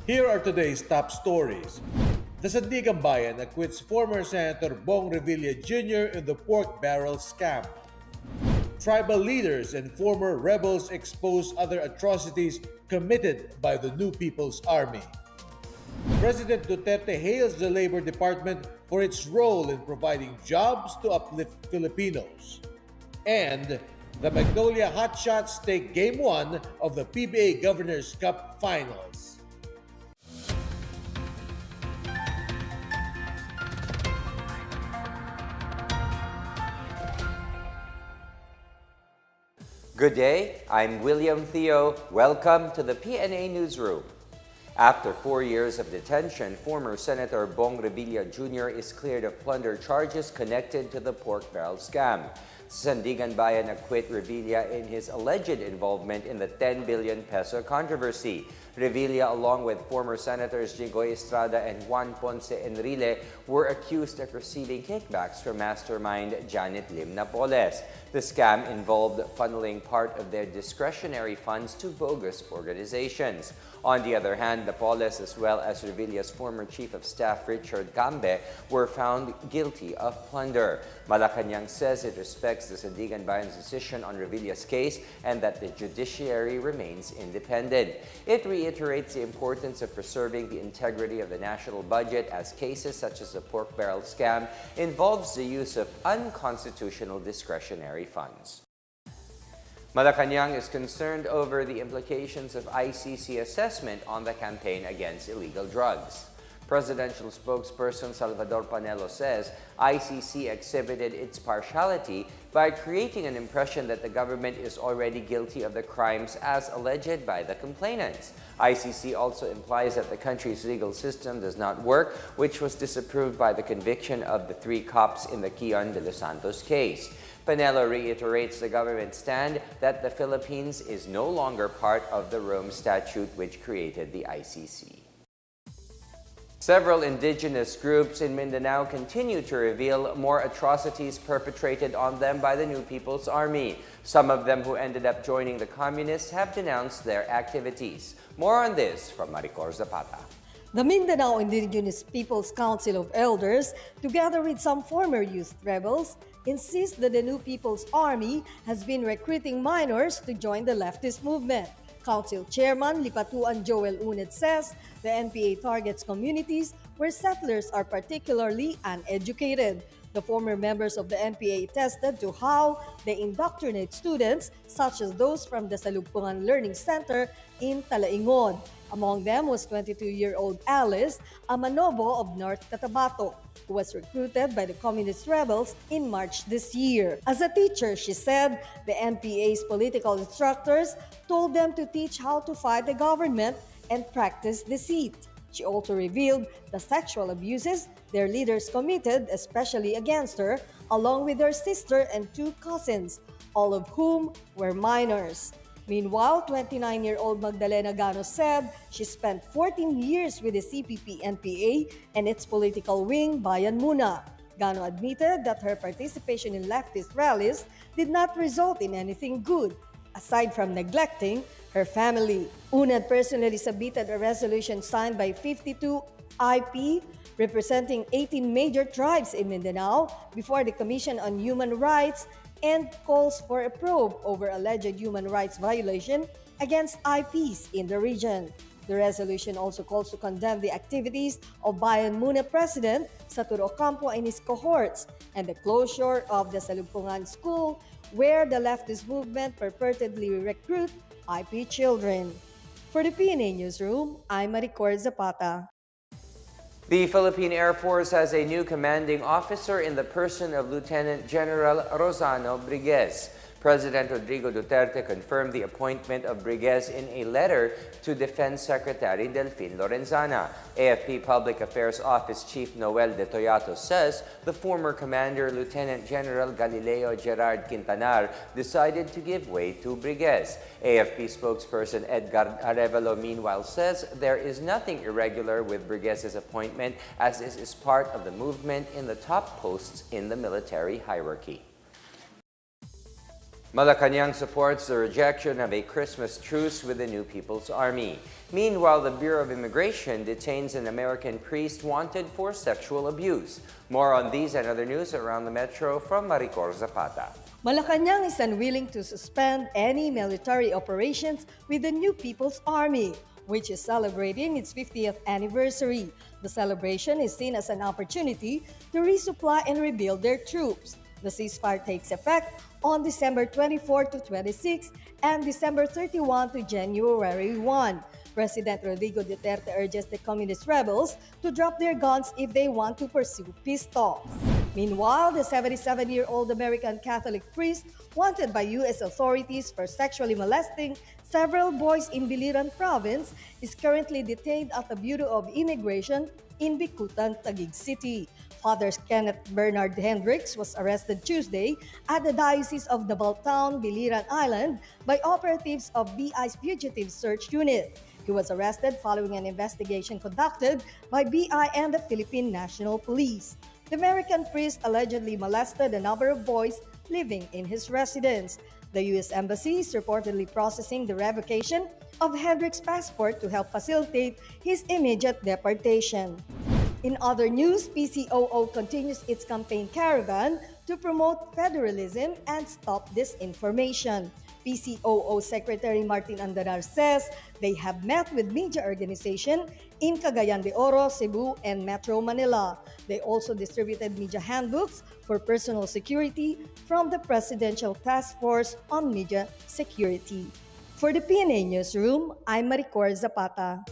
Here are today's top stories. The Sandigan Bayan acquits former Senator Bong Revilla Jr. in the pork barrel scam. Tribal leaders and former rebels expose other atrocities committed by the New People's Army. President Duterte hails the Labor Department for its role in providing jobs to uplift Filipinos. And the Magnolia Hotshots take Game 1 of the PBA Governors Cup Finals. Good day, I'm William Theo. Welcome to the PNA Newsroom. After 4 years of detention, former Senator Bong Revilla Jr. is cleared of plunder charges connected to the pork barrel scam. Sandigan Bayan acquit Revilla in his alleged involvement in the 10 billion peso controversy. Revilla, along with former Senators Jinggoy Estrada and Juan Ponce Enrile, were accused of receiving kickbacks from mastermind Janet Lim Napoles. The scam involved funneling part of their discretionary funds to bogus organizations. On the other hand, Napoles, as well as Revilla's former Chief of Staff Richard Gambe, were found guilty of plunder. Malacanang says it respects the Sandigan Bayan's decision on Revilla's case and that the judiciary remains independent. It reiterates the importance of preserving the integrity of the national budget, as cases such as the pork barrel scam involves the use of unconstitutional discretionary funds. Malacanang is concerned over the implications of ICC assessment on the campaign against illegal drugs. Presidential spokesperson Salvador Panelo says ICC exhibited its partiality by creating an impression that the government is already guilty of the crimes as alleged by the complainants. ICC also implies that the country's legal system does not work, which was disapproved by the conviction of the 3 cops in the Kion de los Santos case. Panelo reiterates the government's stand that the Philippines is no longer part of the Rome Statute which created the ICC. Several indigenous groups in Mindanao continue to reveal more atrocities perpetrated on them by the New People's Army. Some of them who ended up joining the communists have denounced their activities. More on this from Maricor Zapata. The Mindanao Indigenous Peoples Council of Elders, together with some former youth rebels, insist that the New People's Army has been recruiting minors to join the leftist movement. Council Chairman Lipatuan Joel Uned says the NPA targets communities where settlers are particularly uneducated. The former members of the NPA attested to how they indoctrinate students, such as those from the Salugpungan Learning Center in Talaingon. Among them was 22-year-old Alice, a Manobo of North Cotabato, who was recruited by the communist rebels in March this year. As a teacher, she said the NPA's political instructors told them to teach how to fight the government and practice deceit. She also revealed the sexual abuses their leaders committed, especially against her, along with her sister and 2 cousins, all of whom were minors. Meanwhile, 29-year-old Magdalena Gano said she spent 14 years with the CPP-NPA and its political wing, Bayan Muna. Gano admitted that her participation in leftist rallies did not result in anything good, aside from neglecting her family. Unad personally submitted a resolution signed by 52 IP representing 18 major tribes in Mindanao before the Commission on Human Rights and calls for a probe over alleged human rights violation against IPs in the region. The resolution also calls to condemn the activities of Bayan Muna President Saturo Ocampo and his cohorts and the closure of the Salugpungan School where the leftist movement purportedly recruit IP children. For the PNA Newsroom, I'm Maricor Zapata. The Philippine Air Force has a new commanding officer in the person of Lieutenant General Rosano Briguez. President Rodrigo Duterte confirmed the appointment of Briguez in a letter to Defense Secretary Delfin Lorenzana. AFP Public Affairs Office Chief Noel De Toyato says the former commander, Lieutenant General Galileo Gerard Quintanar, decided to give way to Briguez. AFP spokesperson Edgar Arevalo meanwhile says there is nothing irregular with Briguez's appointment, as this is part of the movement in the top posts in the military hierarchy. Malacanang supports the rejection of a Christmas truce with the New People's Army. Meanwhile, the Bureau of Immigration detains an American priest wanted for sexual abuse. More on these and other news around the metro from Maricor Zapata. Malacanang is unwilling to suspend any military operations with the New People's Army, which is celebrating its 50th anniversary. The celebration is seen as an opportunity to resupply and rebuild their troops. The ceasefire takes effect on December 24 to 26 and December 31 to January 1. President Rodrigo Duterte urges the communist rebels to drop their guns if they want to pursue peace talks. Meanwhile, the 77-year-old American Catholic priest wanted by U.S. authorities for sexually molesting several boys in Biliran province is currently detained at the Bureau of Immigration in Bicutan, Taguig City. Father Kenneth Bernard Hendricks was arrested Tuesday at the Diocese of Nabaltown, Biliran Island by operatives of BI's Fugitive Search Unit. He was arrested following an investigation conducted by BI and the Philippine National Police. The American priest allegedly molested a number of boys living in his residence. The U.S. Embassy is reportedly processing the revocation of Hendricks' passport to help facilitate his immediate deportation. In other news, PCOO continues its campaign caravan to promote federalism and stop disinformation. PCOO Secretary Martin Andanar says they have met with media organizations in Cagayan de Oro, Cebu, and Metro Manila. They also distributed media handbooks for personal security from the Presidential Task Force on Media Security. For the PNA Newsroom, I'm Maricor Zapata.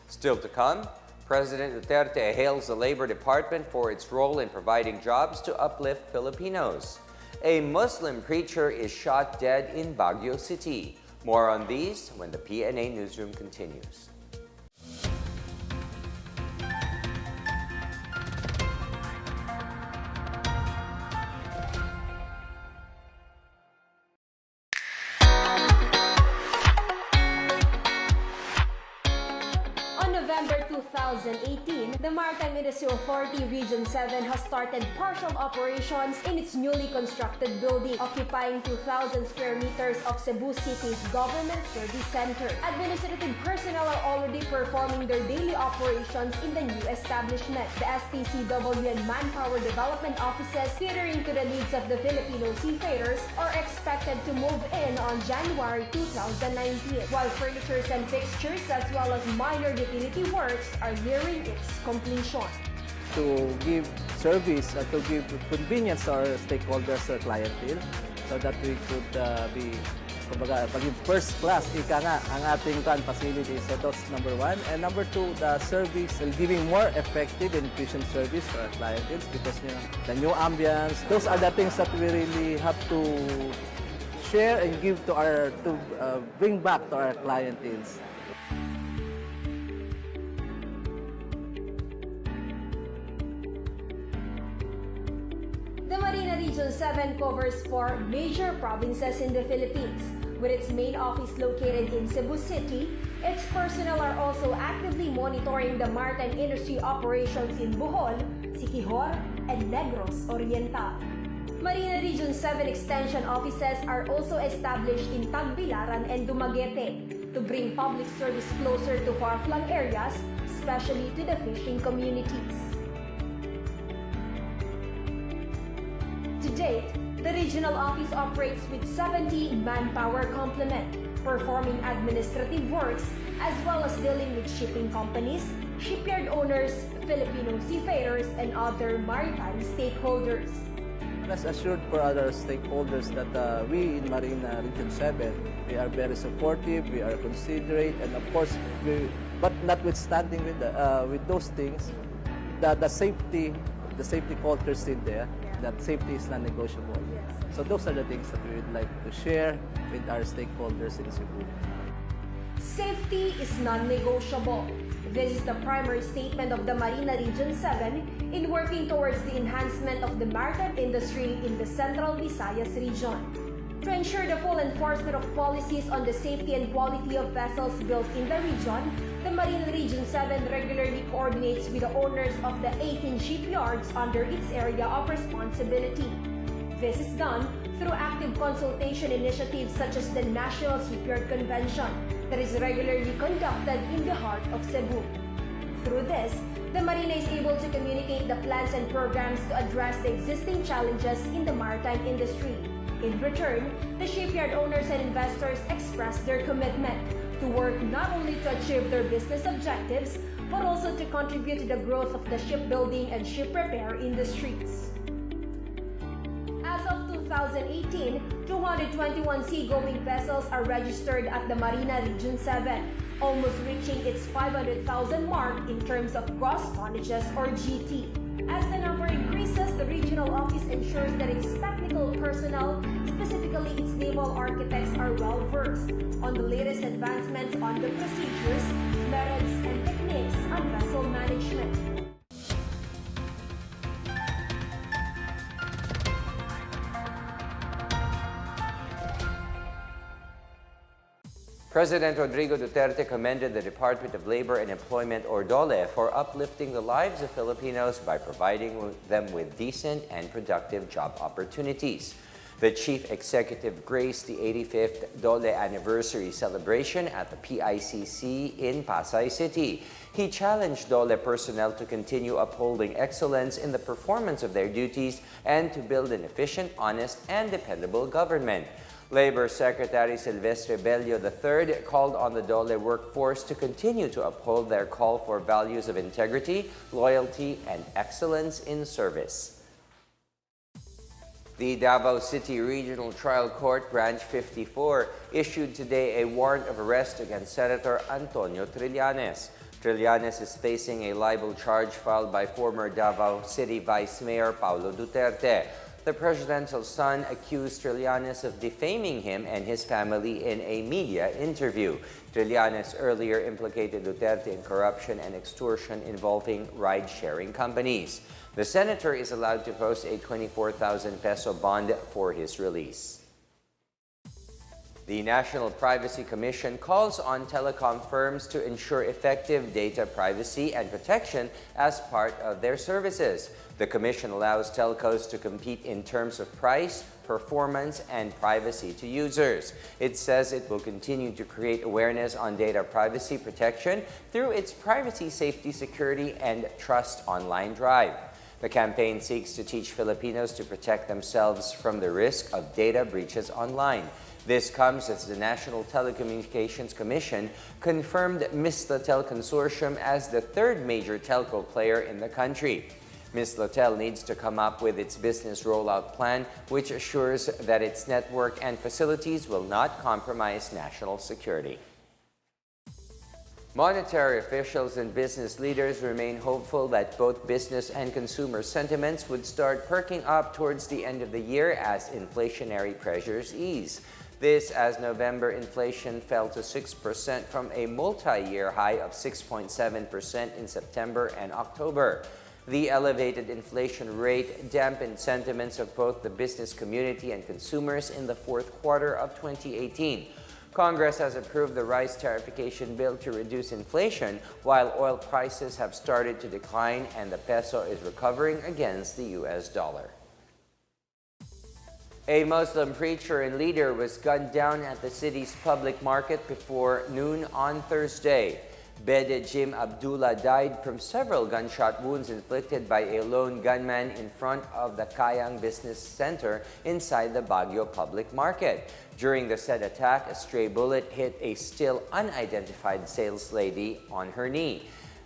Still to come, President Duterte hails the Labor Department for its role in providing jobs to uplift Filipinos. A Muslim preacher is shot dead in Baguio City. More on these when the PNA Newsroom continues. November 2018, the Maritime Industry Authority Region 7 has started partial operations in its newly constructed building, occupying 2,000 square meters of Cebu City's Government Service Center. Administrative personnel are already performing their daily operations in the new establishment. The STCW and Manpower Development Offices, catering to the needs of the Filipino seafarers, are expected to move in on January 2019, while furnitures and fixtures as well as minor utility works are nearing its completion. To give service, to give convenience to our stakeholders or clientele so that we could be kumbaga, maging first class, ika nga, ang ating facility. So that's number one. And number two, the service, giving more effective and efficient service to our clientele because the new ambience, those are the things that we really have to share and give to our, bring back to our clientele. The Marina Region 7 covers 4 major provinces in the Philippines. With its main office located in Cebu City, its personnel are also actively monitoring the maritime industry operations in Bohol, Siquijor, and Negros Oriental. Marina Region 7 extension offices are also established in Tagbilaran and Dumaguete to bring public service closer to far-flung areas, especially to the fishing communities. To date, the regional office operates with 70 manpower complement, performing administrative works as well as dealing with shipping companies, shipyard owners, Filipino seafarers, and other maritime stakeholders. Rest assured for other stakeholders that we in Marina Region 7, we are very supportive, we are considerate, and of course, but notwithstanding with those things, the safety culture is still there. That safety is non-negotiable. So those are the things that we would like to share with our stakeholders in Cebu. Safety is non-negotiable. This is the primary statement of the Marina Region 7 in working towards the enhancement of the maritime industry in the Central Visayas region. To ensure the full enforcement of policies on the safety and quality of vessels built in the region, the Marina Region 7 regularly coordinates with the owners of the 18 shipyards under its area of responsibility. This is done through active consultation initiatives such as the National Shipyard Convention that is regularly conducted in the heart of Cebu. Through this, the Marina is able to communicate the plans and programs to address the existing challenges in the maritime industry. In return, the shipyard owners and investors express their commitment to work not only to achieve their business objectives, but also to contribute to the growth of the shipbuilding and ship repair industries. As of 2018, 221 seagoing vessels are registered at the Marina Region 7, almost reaching its 500,000 mark in terms of gross tonnages or GT. As the number increases, the regional office ensures that its technical personnel, specifically its naval architects, are well versed on the latest advancements on the procedures, methods, and techniques on vessel management. President Rodrigo Duterte commended the Department of Labor and Employment, or DOLE, for uplifting the lives of Filipinos by providing them with decent and productive job opportunities. The chief executive graced the 85th DOLE anniversary celebration at the PICC in Pasay City. He challenged DOLE personnel to continue upholding excellence in the performance of their duties and to build an efficient, honest, and dependable government. Labor Secretary Silvestre Bello III called on the DOLE workforce to continue to uphold their call for values of integrity, loyalty, and excellence in service. The Davao City Regional Trial Court Branch 54 issued today a warrant of arrest against Senator Antonio Trillanes. Trillanes is facing a libel charge filed by former Davao City Vice Mayor Paulo Duterte. The presidential son accused Trillanes of defaming him and his family in a media interview. Trillanes earlier implicated Duterte in corruption and extortion involving ride-sharing companies. The senator is allowed to post a 24,000 peso bond for his release. The National Privacy Commission calls on telecom firms to ensure effective data privacy and protection as part of their services. The Commission allows telcos to compete in terms of price, performance, and privacy to users. It says it will continue to create awareness on data privacy protection through its Privacy, Safety, Security, and Trust online drive. The campaign seeks to teach Filipinos to protect themselves from the risk of data breaches online. This comes as the National Telecommunications Commission confirmed Mislatel Consortium as the third major telco player in the country. Mislatel needs to come up with its business rollout plan, which assures that its network and facilities will not compromise national security. Monetary officials and business leaders remain hopeful that both business and consumer sentiments would start perking up towards the end of the year as inflationary pressures ease. This as November inflation fell to 6% from a multi-year high of 6.7% in September and October. The elevated inflation rate dampened sentiments of both the business community and consumers in the fourth quarter of 2018. Congress has approved the rice tariffication bill to reduce inflation, while oil prices have started to decline and the peso is recovering against the US dollar. A Muslim preacher and leader was gunned down at the city's public market before noon on Thursday. Bede Jim Abdullah died from several gunshot wounds inflicted by a lone gunman in front of the Kayang Business Center inside the Baguio public market. During the said attack, a stray bullet hit a still unidentified sales lady on her knee.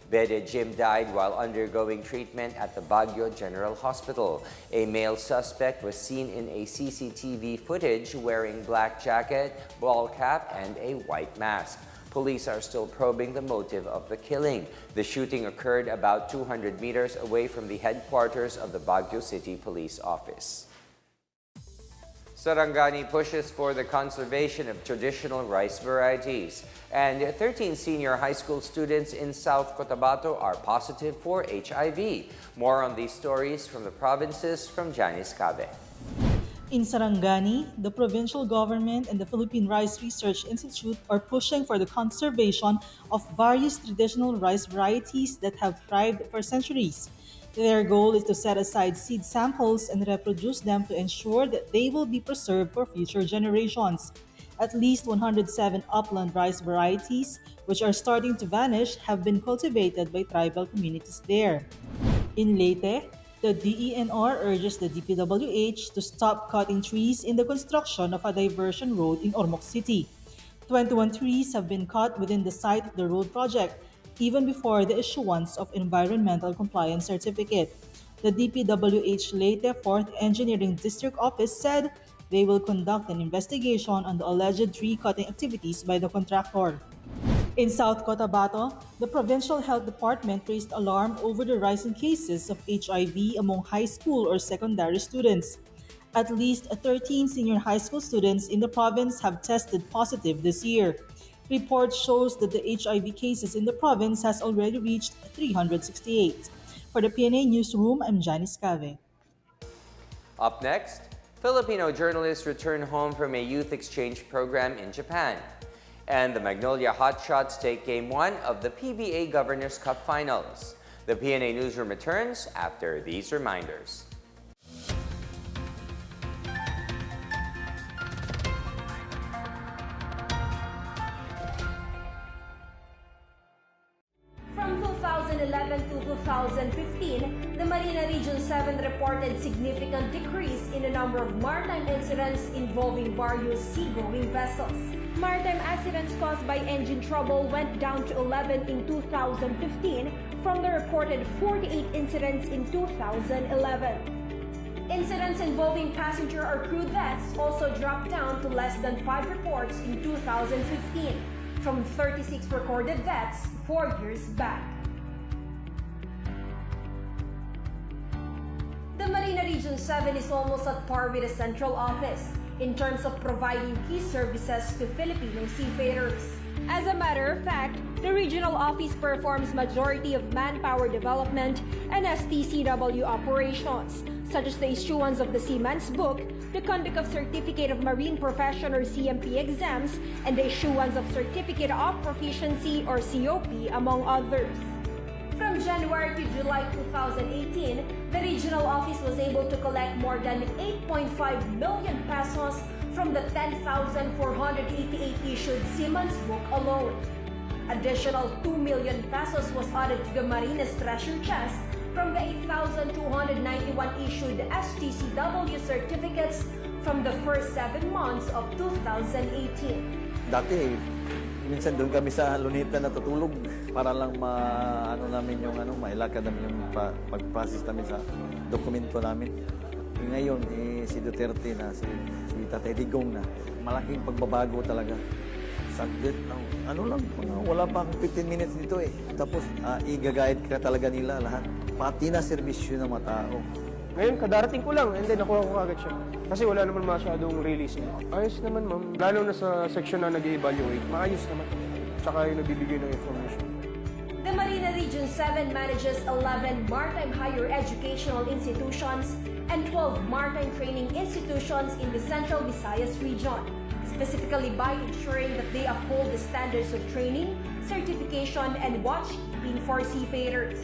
Bede Jim died while undergoing treatment at the Baguio General Hospital. A male suspect was seen in a CCTV footage wearing black jacket, ball cap, and a white mask. Police are still probing the motive of the killing. The shooting occurred about 200 meters away from the headquarters of the Baguio City Police Office. Sarangani pushes for the conservation of traditional rice varieties. And 13 senior high school students in South Cotabato are positive for HIV. More on these stories from the provinces from Janice Cabe. In Sarangani, the provincial government and the Philippine Rice Research Institute are pushing for the conservation of various traditional rice varieties that have thrived for centuries. Their goal is to set aside seed samples and reproduce them to ensure that they will be preserved for future generations. At least 107 upland rice varieties, which are starting to vanish, have been cultivated by tribal communities there. In Leyte, the DENR urges the DPWH to stop cutting trees in the construction of a diversion road in Ormoc City. 21 trees have been cut within the site of the road project, even before the issuance of environmental compliance certificate. The DPWH Leyte 4th Engineering District Office said they will conduct an investigation on the alleged tree cutting activities by the contractor. In South Cotabato, the Provincial Health Department raised alarm over the rising cases of HIV among high school or secondary students. At least 13 senior high school students in the province have tested positive this year. Report shows that the HIV cases in the province has already reached 368. For the PNA Newsroom, I'm Janice Cave. Up next, Filipino journalists return home from a youth exchange program in Japan. And the Magnolia Hotshots take Game 1 of the PBA Governors Cup Finals. The PNA Newsroom returns after these reminders. From 2011 to 2015, the Marina Region 7 reported significant decrease in the number of maritime incidents involving various seagoing vessels. Maritime accidents caused by engine trouble went down to 11 in 2015 from the reported 48 incidents in 2011. Incidents involving passenger or crew deaths also dropped down to less than 5 reports in 2015, from 36 recorded deaths 4 years back. The Marina Region 7 is almost at par with the central office in terms of providing key services to Filipino seafarers. As a matter of fact, the regional office performs majority of manpower development and STCW operations, such as the issuance of the Seaman's Book, the conduct of Certificate of Marine Profession or CMP exams, and the issuance of Certificate of Proficiency or COP, among others. From January to July 2018, the regional office was able to collect more than 8.5 million pesos from the 10,488 issued Seaman's Book alone. Additional 2 million pesos was added to the Marina's treasure chest from the 8,291 issued STCW certificates from the first 7 months of 2018. Dati, minsan doon kami sa Luneta natutulog para lang mailakad namin yung pag-process namin sa dokumento namin. Ngayon, si Duterte na, si Tatay Digong na, malaking pagbabago talaga. Saglit lang, wala pa akong 15 minutes dito eh. Tapos, i-guide ka talaga nila lahat. Pati na serbisyo ng mga tao. Ngayon, kadarating ko lang, and then nakuha ko agad siya. Kasi wala naman masyadong release. Ayos naman, ma'am. Lalo na sa section na nag-evaluate, maayos naman. Tsaka yung nagbibigay ng information. The Marina Region 7 manages 11 maritime higher educational institutions and 12 maritime training institutions in the Central Visayas region, specifically by ensuring that they uphold the standards of training, certification, and watchkeeping for seafarers.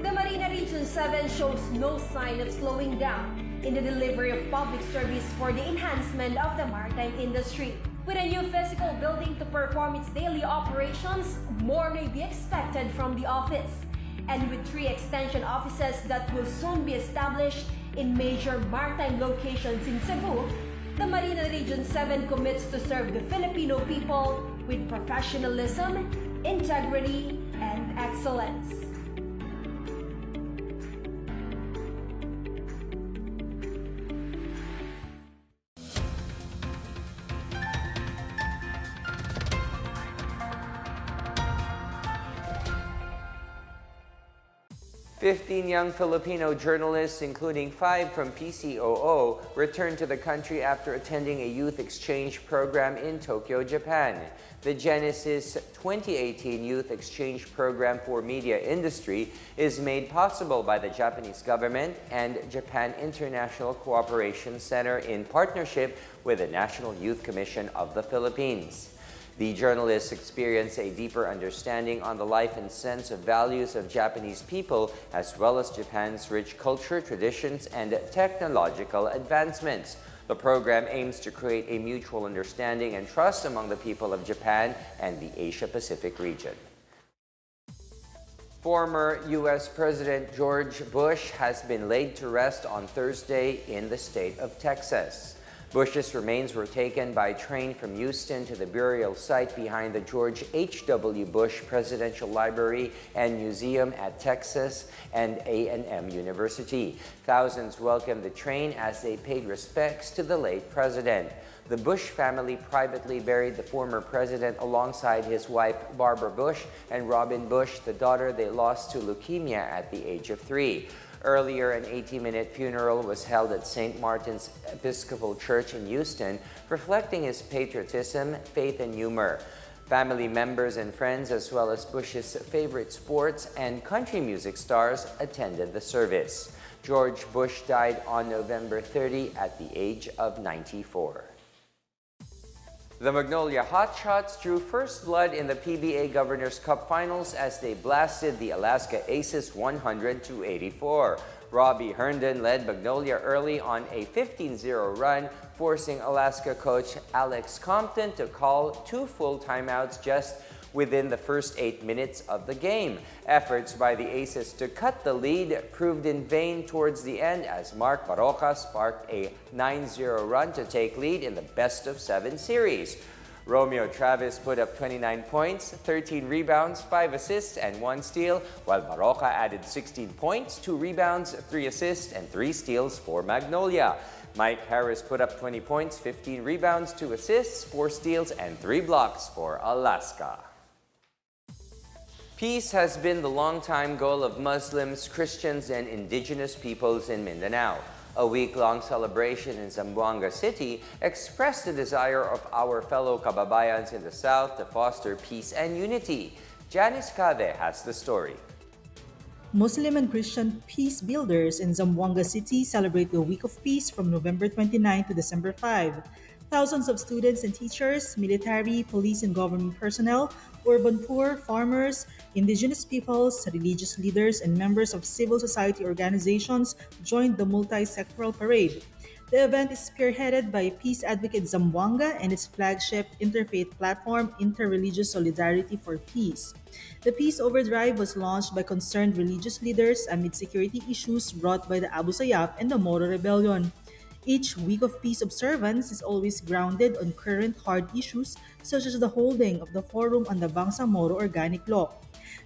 The Marina Region 7 shows no sign of slowing down in the delivery of public service for the enhancement of the maritime industry. With a new physical building to perform its daily operations, more may be expected from the office. And with 3 extension offices that will soon be established in major maritime locations in Cebu, the Marina Region 7 commits to serve the Filipino people with professionalism, integrity, and excellence. "15 young Filipino journalists, including 5 from PCOO, returned to the country after attending a youth exchange program in Tokyo, Japan. The Genesis 2018 Youth Exchange Program for Media Industry is made possible by the Japanese government and Japan International Cooperation Center in partnership with the National Youth Commission of the Philippines. The journalists experience a deeper understanding on the life and sense of values of Japanese people, as well as Japan's rich culture, traditions, and technological advancements. The program aims to create a mutual understanding and trust among the people of Japan and the Asia-Pacific region. Former U.S. President George Bush has been laid to rest on Thursday in the state of Texas. Bush's remains were taken by train from Houston to the burial site behind the George H.W. Bush Presidential Library and Museum at Texas and A&M University. Thousands welcomed the train as they paid respects to the late president. The Bush family privately buried the former president alongside his wife Barbara Bush and Robin Bush, the daughter they lost to leukemia at the age of 3. Earlier, an 80-minute funeral was held at St. Martin's Episcopal Church in Houston, reflecting his patriotism, faith, and humor. Family members and friends, as well as Bush's favorite sports and country music stars, attended the service. George Bush died on November 30 at the age of 94. The Magnolia Hotshots drew first blood in the PBA Governor's Cup Finals as they blasted the Alaska Aces 100-84. Robbie Herndon led Magnolia early on a 15-0 run, forcing Alaska coach Alex Compton to call 2 full timeouts just within the first 8 minutes of the game. Efforts by the Aces to cut the lead proved in vain towards the end as Mark Barroca sparked a 9-0 run to take lead in the best-of-7 series. Romeo Travis put up 29 points, 13 rebounds, 5 assists, and 1 steal, while Barroca added 16 points, 2 rebounds, 3 assists, and 3 steals for Magnolia. Mike Harris put up 20 points, 15 rebounds, 2 assists, 4 steals, and 3 blocks for Alaska. Peace has been the longtime goal of Muslims, Christians, and indigenous peoples in Mindanao. A week-long celebration in Zamboanga City expressed the desire of our fellow kababayans in the South to foster peace and unity. Janice Cave has the story. Muslim and Christian peace builders in Zamboanga City celebrate the Week of Peace from November 29 to December 5. Thousands of students and teachers, military, police, and government personnel, urban poor, farmers, indigenous peoples, religious leaders, and members of civil society organizations joined the multi-sectoral parade. The event is spearheaded by Peace Advocate Zamboanga and its flagship interfaith platform, Interreligious Solidarity for Peace. The Peace Overdrive was launched by concerned religious leaders amid security issues brought by the Abu Sayyaf and the Moro Rebellion. Each Week of Peace observance is always grounded on current hard issues such as the holding of the Forum on the Bangsamoro Organic Law.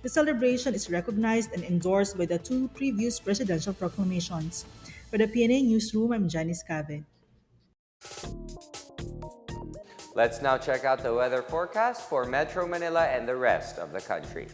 The celebration is recognized and endorsed by the 2 previous presidential proclamations. For the PNA Newsroom, I'm Janice Cave. Let's now check out the weather forecast for Metro Manila and the rest of the country.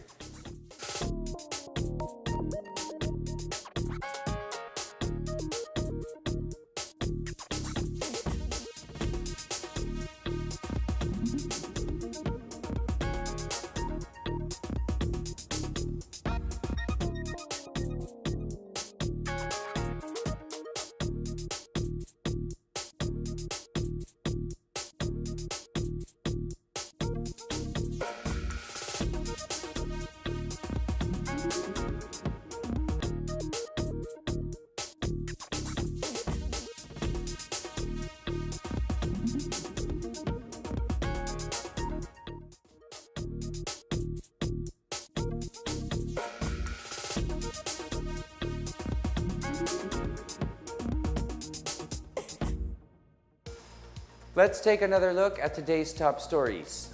Let's take another look at today's top stories.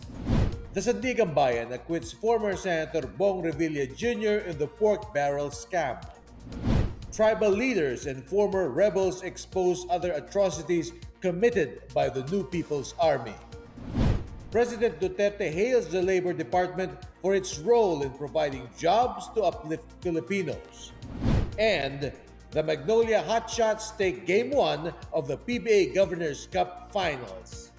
The Sandigan Bayan acquits former Senator Bong Revilla Jr. in the pork barrel scam. Tribal leaders and former rebels expose other atrocities committed by the New People's Army. President Duterte hails the Labor Department for its role in providing jobs to uplift Filipinos. And the Magnolia Hotshots take Game 1 of the PBA Governor's Cup Finals.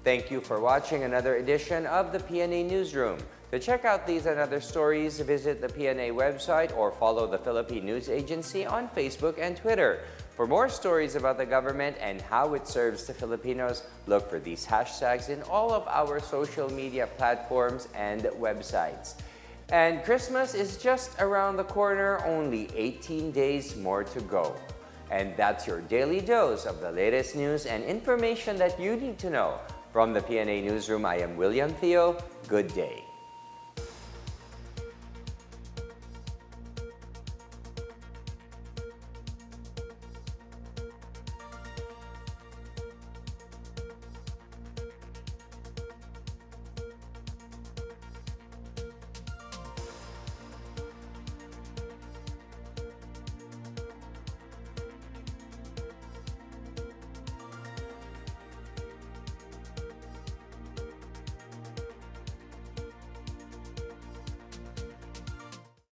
Thank you for watching another edition of the PNA Newsroom. To check out these and other stories, visit the PNA website or follow the Philippine News Agency on Facebook and Twitter. For more stories about the government and how it serves the Filipinos, look for these hashtags in all of our social media platforms and websites. And Christmas is just around the corner, only 18 days more to go. And that's your daily dose of the latest news and information that you need to know. From the PNA Newsroom, I am William Theo. Good day.